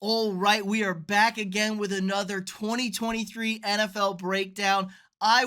All right, we are back again with another 2023 NFL breakdown. I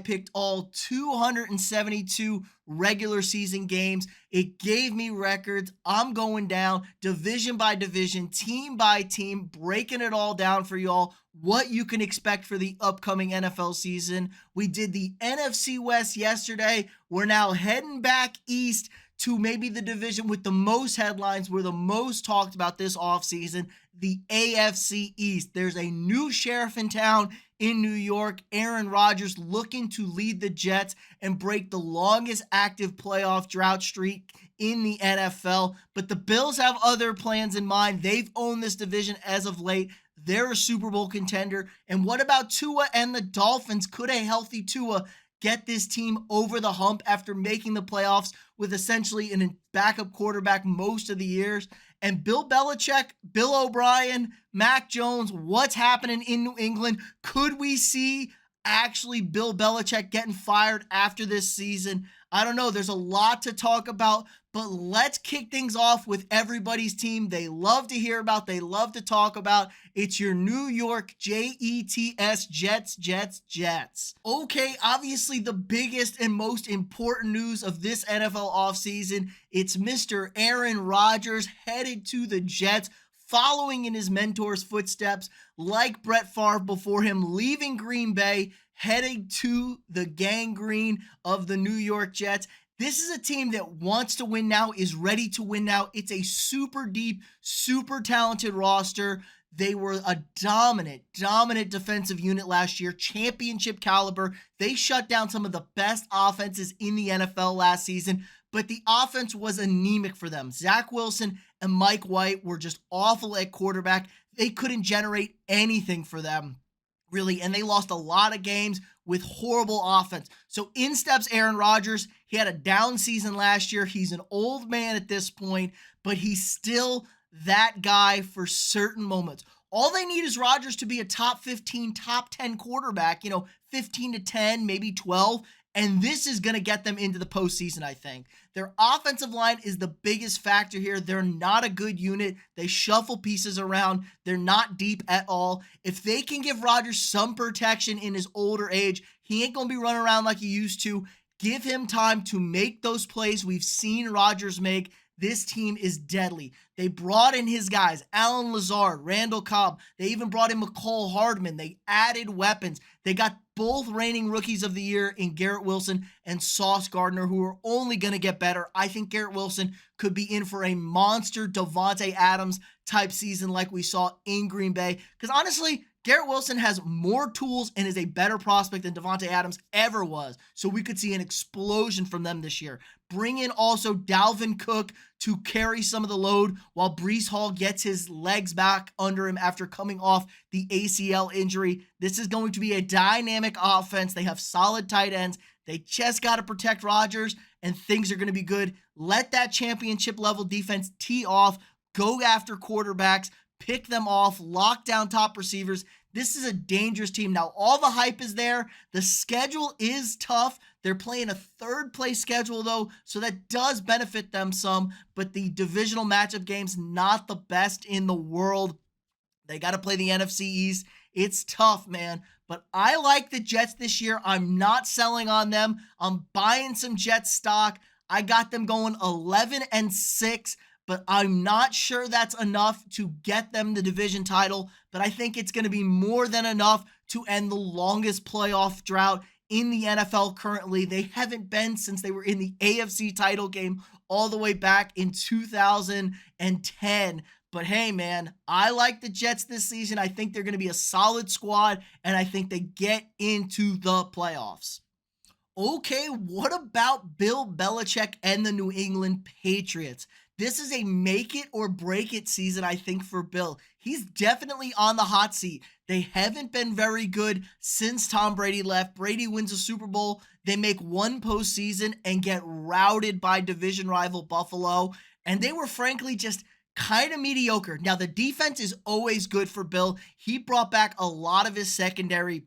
picked all 272 regular season games. It gave me records. I'm going down division by division, team by team, breaking it all down for y'all. What you can expect for the upcoming NFL season. We did the NFC West yesterday. We're now heading back east to maybe the division with the most headlines, we're the most talked about this offseason, the AFC East. There's a new sheriff in town in New York, Aaron Rodgers, looking to lead the Jets and break the longest active playoff drought streak in the NFL. But the Bills have other plans in mind. They've owned this division as of late. They're a Super Bowl contender. And what about Tua and the Dolphins? Could a healthy Tua get this team over the hump after making the playoffs with essentially a backup quarterback most of the years? And Bill Belichick, Bill O'Brien, Mac Jones, what's happening in New England? Could we see actually Bill Belichick getting fired after this season? I don't know. There's a lot to talk about, but let's kick things off with everybody's team they love to hear about, they love to talk about. It's your New York Jets, Jets. Okay, obviously the biggest and most important news of this NFL offseason, it's Mr. Aaron Rodgers headed to the Jets, following in his mentor's footsteps, like Brett Favre before him, leaving Green Bay, heading to the gangrene of the New York Jets. This is a team that wants to win now, is ready to win now. It's a super deep, super talented roster. They were a dominant defensive unit last year, championship caliber. They shut down some of the best offenses in the NFL last season, but the offense was anemic for them. Zach Wilson and Mike White were just awful at quarterback. They couldn't generate anything for them, really, and they lost a lot of games with horrible offense. So in steps Aaron Rodgers. He had a down season last year. He's an old man at this point, but he's still that guy for certain moments. All they need is Rodgers to be a top 15, top 10 quarterback, 15 to 10, maybe 12, and this is going to get them into the postseason, I think. Their offensive line is the biggest factor here. They're not a good unit. They shuffle pieces around. They're not deep at all. If they can give Rodgers some protection in his older age, he ain't going to be running around like he used to. Give him time to make those plays we've seen Rodgers make. This team is deadly. They brought in his guys, Allen Lazard, Randall Cobb. They even brought in McCole Hardman. They added weapons. They got both reigning rookies of the year in Garrett Wilson and Sauce Gardner, who are only going to get better. I think Garrett Wilson could be in for a monster Davante Adams type season like we saw in Green Bay. Because honestly, Garrett Wilson has more tools and is a better prospect than Davante Adams ever was. So we could see an explosion from them this year. Bring in also Dalvin Cook to carry some of the load while Breece Hall gets his legs back under him after coming off the ACL injury. This is going to be a dynamic offense. They have solid tight ends. They just got to protect Rodgers, and things are going to be good. Let that championship level defense tee off. Go after quarterbacks. Pick them off, lock down top receivers. This is a dangerous team. Now, all the hype is there. The schedule is tough. They're playing a third place schedule, though, so that does benefit them some. But the divisional matchup game's not the best in the world. They got to play the NFC East. It's tough, man. But I like the Jets this year. I'm not selling on them. I'm buying some Jets stock. I got them going 11-6. But I'm not sure that's enough to get them the division title. But I think it's going to be more than enough to end the longest playoff drought in the NFL currently. They haven't been since they were in the AFC title game all the way back in 2010. But hey, man, I like the Jets this season. I think they're going to be a solid squad, and I think they get into the playoffs. Okay, what about Bill Belichick and the New England Patriots? This is a make it or break it season, I think, for Bill. He's definitely on the hot seat. They haven't been very good since Tom Brady left. Brady wins a Super Bowl. They make one postseason and get routed by division rival Buffalo. And they were frankly just kind of mediocre. Now, the defense is always good for Bill. He brought back a lot of his secondary.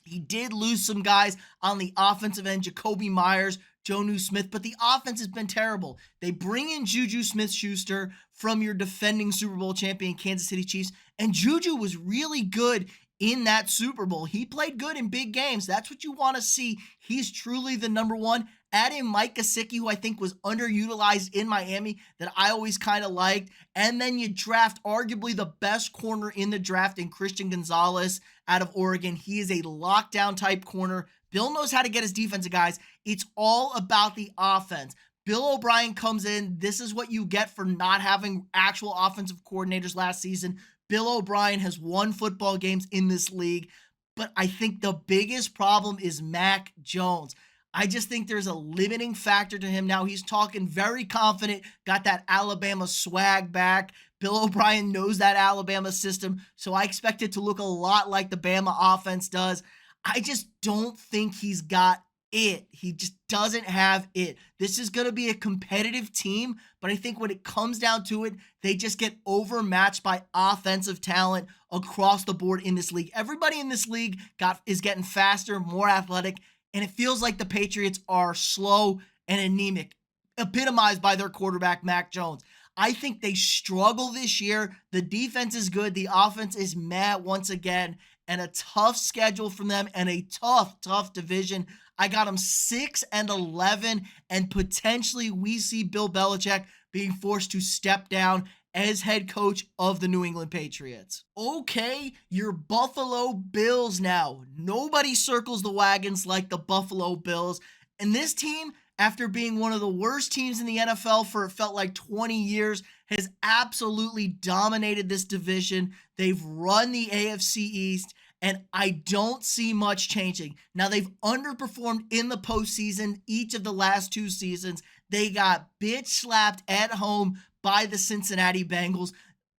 He did lose some guys on the offensive end, Jacoby Myers, Jonnu Smith, but the offense has been terrible. They bring in Juju Smith-Schuster from your defending Super Bowl champion Kansas City Chiefs, and Juju was really good in that Super Bowl. He played good in big games. That's what you want to see. He's truly the number one. Add in Mike Gesicki, who I think was underutilized in Miami, that I always kind of liked. And then you draft arguably the best corner in the draft in Christian Gonzalez out of Oregon. He is a lockdown type corner. Bill knows how to get his defensive guys. It's all about the offense. Bill O'Brien comes in. This is what you get for not having actual offensive coordinators last season. Bill O'Brien has won football games in this league, but I think the biggest problem is Mac Jones. I just think there's a limiting factor to him now. He's talking very confident, got that Alabama swag back. Bill O'Brien knows that Alabama system, so I expect it to look a lot like the Bama offense does. I just don't think he's got it. He just doesn't have it. This is going to be a competitive team, but I think when it comes down to it, they just get overmatched by offensive talent across the board in this league. Everybody in this league is getting faster, more athletic, and it feels like the Patriots are slow and anemic, epitomized by their quarterback, Mac Jones. I think they struggle this year. The defense is good. The offense is meh once again, and a tough schedule from them and a tough division. I got them 6-11, and potentially we see Bill Belichick being forced to step down as head coach of the New England Patriots. Okay, your Buffalo Bills now. Nobody circles the wagons like the Buffalo Bills. And this team, after being one of the worst teams in the NFL for it felt like 20 years, has absolutely dominated this division. They've run the AFC East, and I don't see much changing. Now, they've underperformed in the postseason each of the last two seasons. They got bitch slapped at home by the Cincinnati Bengals.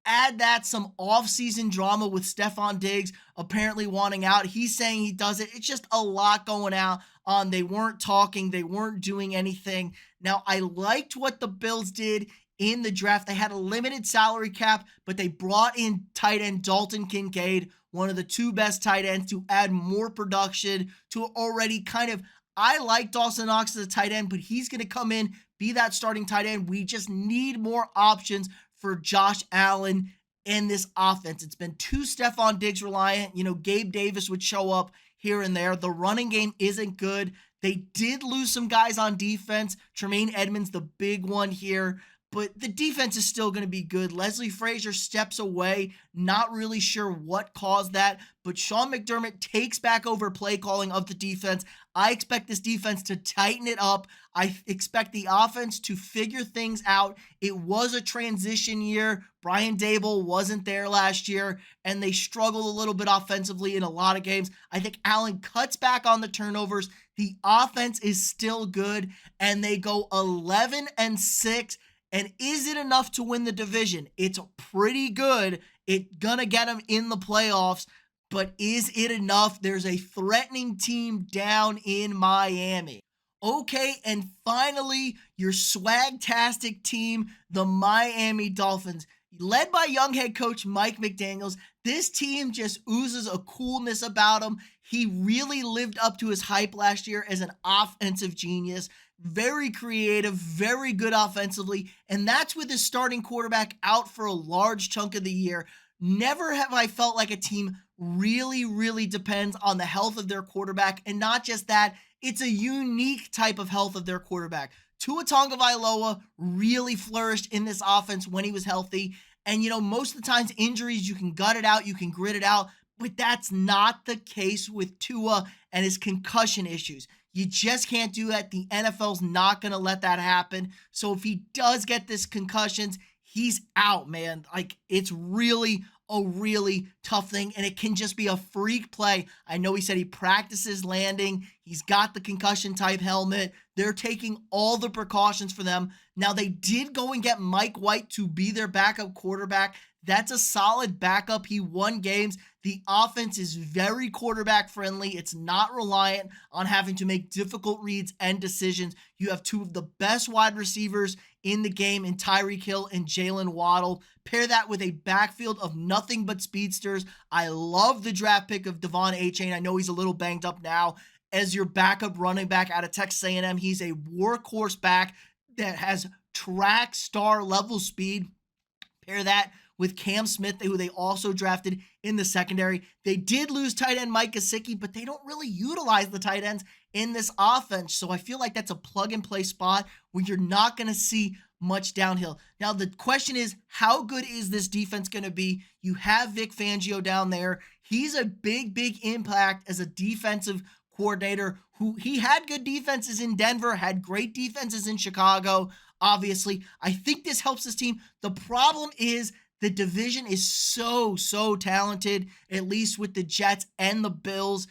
Add that some offseason drama with Stephon Diggs apparently wanting out. He's saying he does it. It's just a lot going on. They weren't talking. They weren't doing anything. Now, I liked what the Bills did in the draft. They had a limited salary cap, but they brought in tight end Dalton Kincaid, one of the two best tight ends, to add more production to already kind of, I like Dawson Knox as a tight end, but he's going to come in, be that starting tight end. We just need more options for Josh Allen in this offense. It's been too Stephon Diggs reliant. Gabe Davis would show up here and there. The running game isn't good. They did lose some guys on defense. Tremaine Edmonds, the big one here. But the defense is still going to be good. Leslie Frazier steps away. Not really sure what caused that. But Sean McDermott takes back over play calling of the defense. I expect this defense to tighten it up. I expect the offense to figure things out. It was a transition year. Brian Daboll wasn't there last year, and they struggled a little bit offensively in a lot of games. I think Allen cuts back on the turnovers. The offense is still good, and they go 11-6. And is it enough to win the division? It's pretty good. It's gonna get them in the playoffs, but is it enough? There's a threatening team down in Miami. Okay, and finally, your swag-tastic team, the Miami Dolphins. Led by young head coach Mike McDaniels, this team just oozes a coolness about him. He really lived up to his hype last year as an offensive genius. Very creative, very good offensively, and that's with his starting quarterback out for a large chunk of the year. Never have I felt like a team really depends on the health of their quarterback, and not just that, it's a unique type of health of their quarterback. Tua Tagovailoa really flourished in this offense when he was healthy, and most of the times injuries, you can gut it out, you can grit it out, but that's not the case with Tua and his concussion issues. You just can't do that. The NFL's not going to let that happen. So if he does get this concussions, he's out, man. It's really a really tough thing, and it can just be a freak play. I know he said he practices landing. He's got the concussion type helmet. They're taking all the precautions for them. Now, they did go and get Mike White to be their backup quarterback. That's a solid backup. He won games. The offense is very quarterback friendly. It's not reliant on having to make difficult reads and decisions. You have two of the best wide receivers in the game in Tyreek Hill and Jalen Waddle. Pair that with a backfield of nothing but speedsters. I love the draft pick of Devon Achane. I know he's a little banged up now. as your backup running back out of Texas A&M. He's a workhorse back that has track star level speed. Pair that with Cam Smith, who they also drafted in the secondary. They did lose tight end Mike Gesicki, but they don't really utilize the tight ends in this offense. So I feel like that's a plug-and-play spot where you're not going to see much downhill. Now, the question is, how good is this defense going to be? You have Vic Fangio down there. He's a big, big impact as a defensive coordinator who he had good defenses in Denver, had great defenses in Chicago. Obviously, I think this helps this team. The problem is the division is so talented, at least with the Jets and the Bills,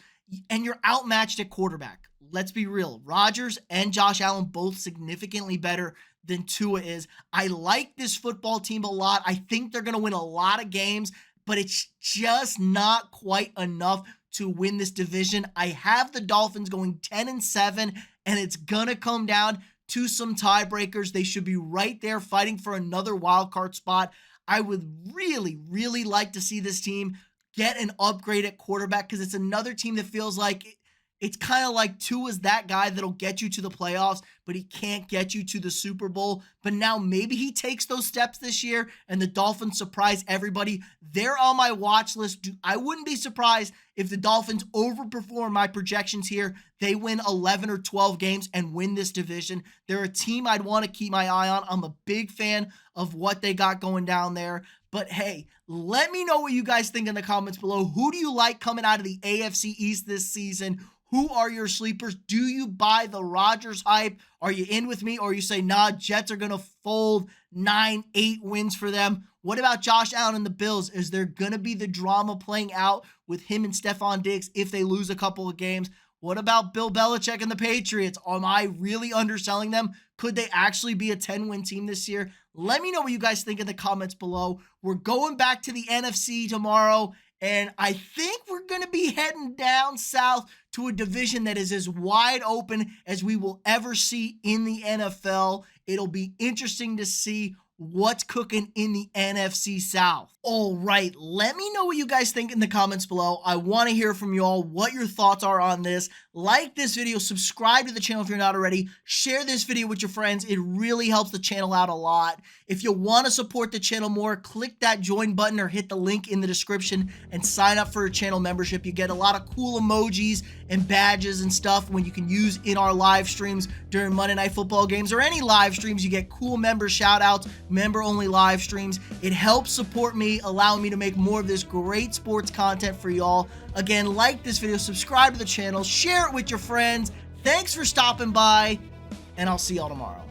and you're outmatched at quarterback. Let's be real. Rodgers and Josh Allen both significantly better than Tua is. I like this football team a lot. I think they're going to win a lot of games, but it's just not quite enough to win this division. I have the Dolphins going 10-7, and it's going to come down to some tiebreakers. They should be right there fighting for another wild card spot. I would really like to see this team get an upgrade at quarterback because it's another team that feels like it's kind of like Tua's that guy that'll get you to the playoffs, but he can't get you to the Super Bowl. But now maybe he takes those steps this year and the Dolphins surprise everybody. They're on my watch list. I wouldn't be surprised if the Dolphins overperform my projections here. They win 11 or 12 games and win this division. They're a team I'd want to keep my eye on. I'm a big fan of what they got going down there. But hey, let me know what you guys think in the comments below. Who do you like coming out of the AFC East this season? Who are your sleepers? Do you buy the Rodgers hype? Are you in with me? Or you say, nah, Jets are going to fold 9-8 wins for them? What about Josh Allen and the Bills? Is there going to be the drama playing out with him and Stephon Diggs if they lose a couple of games? What about Bill Belichick and the Patriots? Am I really underselling them? Could they actually be a 10-win team this year? Let me know what you guys think in the comments below. We're going back to the NFC tomorrow, and I think we're going to be heading down south to a division that is as wide open as we will ever see in the NFL. It'll be interesting to see what's cooking in the NFC South. All right, let me know what you guys think in the comments below. I want to hear from you all what your thoughts are on this. Like this video, subscribe to the channel if you're not already, share this video with your friends. It really helps the channel out a lot. If you want to support the channel more, click that join button or hit the link in the description and sign up for a channel membership. You get a lot of cool emojis and badges and stuff when you can use in our live streams during Monday Night Football games or any live streams. You get cool member shout outs, member only live streams. It helps support me, allowing me to make more of this great sports content for y'all. Again, like this video, subscribe to the channel, share it with your friends. Thanks for stopping by, and I'll see y'all tomorrow.